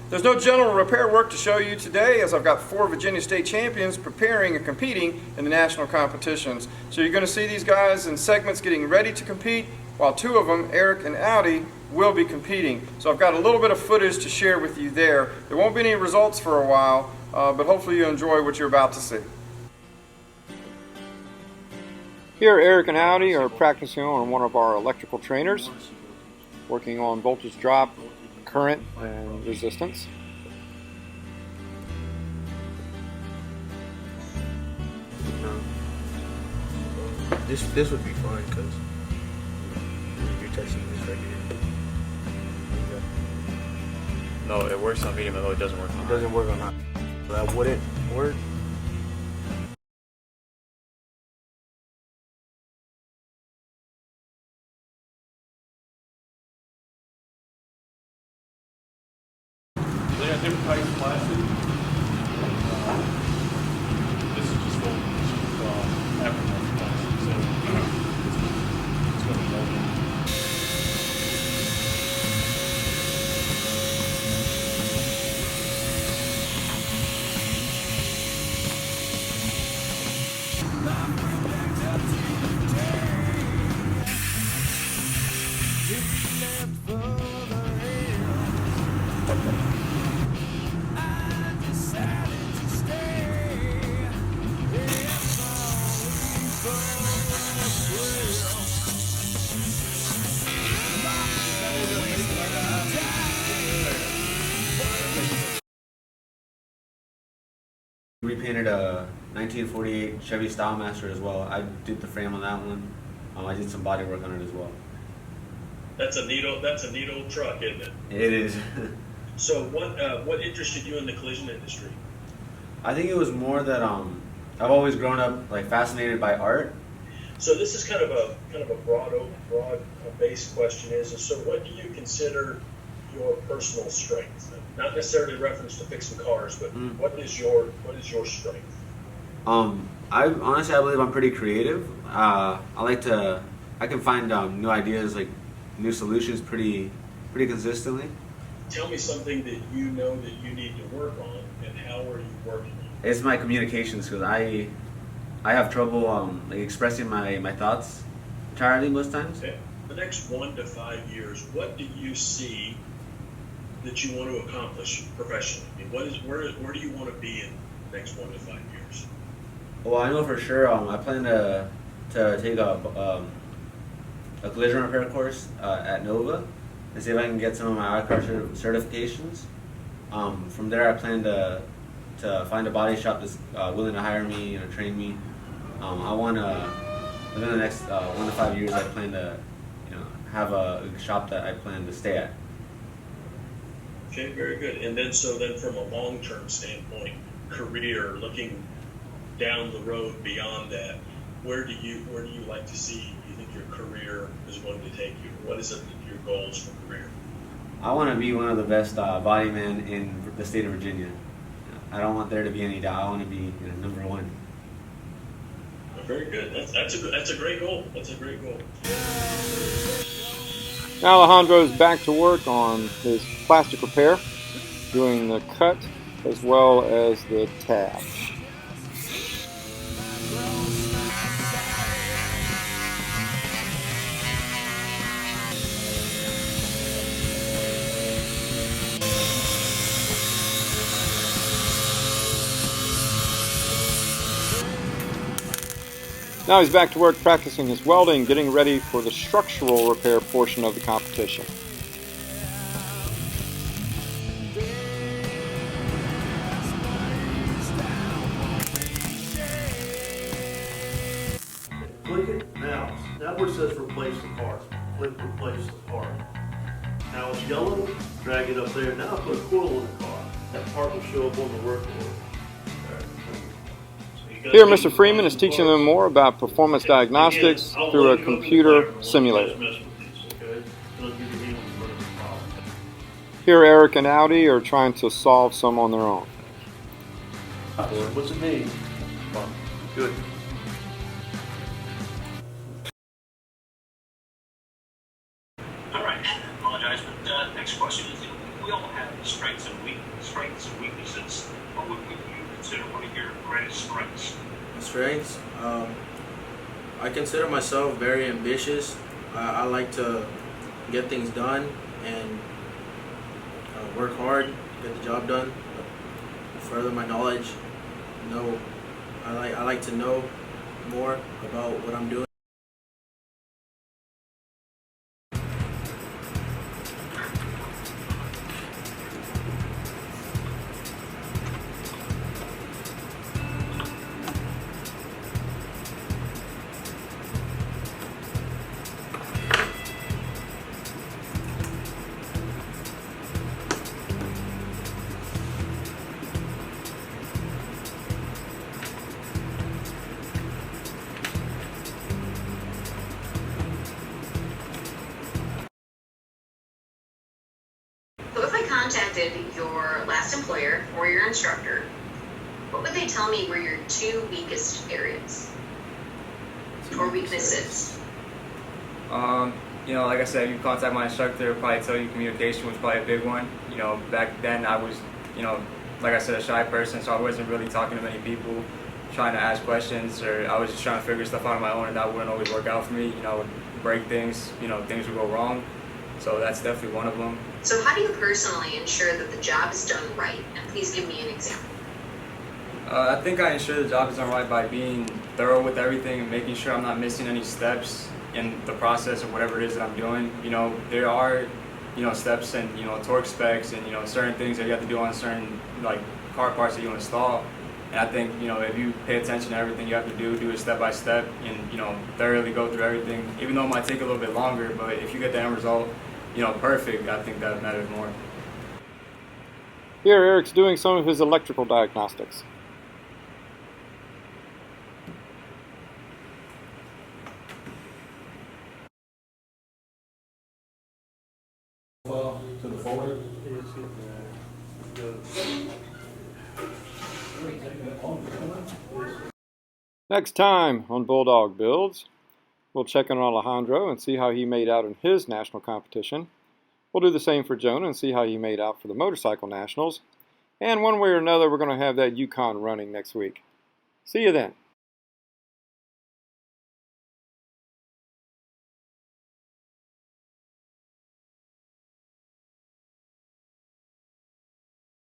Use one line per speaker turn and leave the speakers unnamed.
There's no general repair work to show you today, as I've got 4 Virginia State champions preparing and competing in the national competitions. So you're going to see these guys in segments getting ready to compete, while 2 of them, Eric and Audi, will be competing. So I've got a little bit of footage to share with you there. There won't be any results for a while, but hopefully you enjoy what you're about to see. Here, Eric and Audi are practicing on one of our electrical trainers, working on voltage drop, current, and resistance.
This would be fun because you're testing this right here.
No, it works on medium, although it doesn't work on high.
It doesn't work on high. That wouldn't work.
They got different types of plastic. This is just full aftermarket plastic, so it's going to be open.
Repainted a 1948 Chevy Stylemaster as well. I did the frame on that one. I did some body work on it as well.
That's a neat old truck, isn't it?
It is.
So what interested you in the collision industry?
I think it was more that I've always grown up like fascinated by art.
So this is kind of a broad based question is so what do you consider your personal strength? Not necessarily reference to fixing cars, but what is your strength?
I believe I'm pretty creative. I can find new ideas, like new solutions pretty consistently.
Tell me something that you know that you need to work on, and how are you working on it?
It's my communication skills. I have trouble like expressing my thoughts entirely most times.
Okay. The next 1 to 5 years, what do you see that you want to accomplish professionally? I mean, where do you want to be in the next 1 to 5 years?
Well, I know for sure. I plan to take a collision repair course at Nova and see if I can get some of my car certifications. From there, I plan to find a body shop that's willing to hire me and train me. I want to, within the next 1 to 5 years, I plan to have a shop that I plan to stay at.
Okay, very good. And then from a long-term standpoint, career, looking down the road beyond that, where do you like to see you think your career is going to take you? What is your goals for career?
I want to be one of the best body men in the state of Virginia. I don't want there to be any doubt. I want to be number 1.
Very good. That's a great goal. That's a great goal.
Now Alejandro's back to work on his plastic repair, doing the cut as well as the tab. Now he's back to work practicing his welding, getting ready for the structural repair portion of the competition.
Click it now. Now where it says replace the part. Click replace the part. Now it's yellow, drag it up there. Now put a coil in the car. That part will show up on the work order.
Here, Mr. Freeman is teaching them more about performance diagnostics through a computer simulator. Here, Eric and Audi are trying to solve some on their own.
What's it mean? Good.
All right. Apologize, but next question is
we all have strengths and weaknesses. What would you consider one of your greatest strengths?
Strengths. I consider myself very ambitious. I like to get things done and work hard, get the job done, further my knowledge. I like to know more about what I'm doing.
So if I contacted your last employer or your instructor, what would they tell me were your two weakest areas or weaknesses?
You know, like I said, you contact my instructor, he'll probably tell you communication was probably a big one. You know, back then I was, you know, like I said, a shy person, so I wasn't really talking to many people, trying to ask questions, or I was just trying to figure stuff out on my own, and that wouldn't always work out for me. You know, I would break things, you know, things would go wrong. So that's definitely one of them.
So how do you personally ensure that the job is done right? And please give me an example.
I think I ensure the job is done right by being thorough with everything and making sure I'm not missing any steps in the process of whatever it is that I'm doing. You know, there are, you know, steps and, you know, torque specs and, you know, certain things that you have to do on certain, like, car parts that you install. And I think, you know, if you pay attention to everything you have to do it step by step and, you know, thoroughly go through everything, even though it might take a little bit longer, but if you get the end result, you know, perfect, I think that matters more.
Here, Eric's doing some of his electrical diagnostics.
To the forward.
Next time on Bulldog Builds, we'll check in on Alejandro and see how he made out in his national competition. We'll do the same for Jonah and see how he made out for the motorcycle nationals. And one way or another, we're going to have that Yukon running next week. See you then.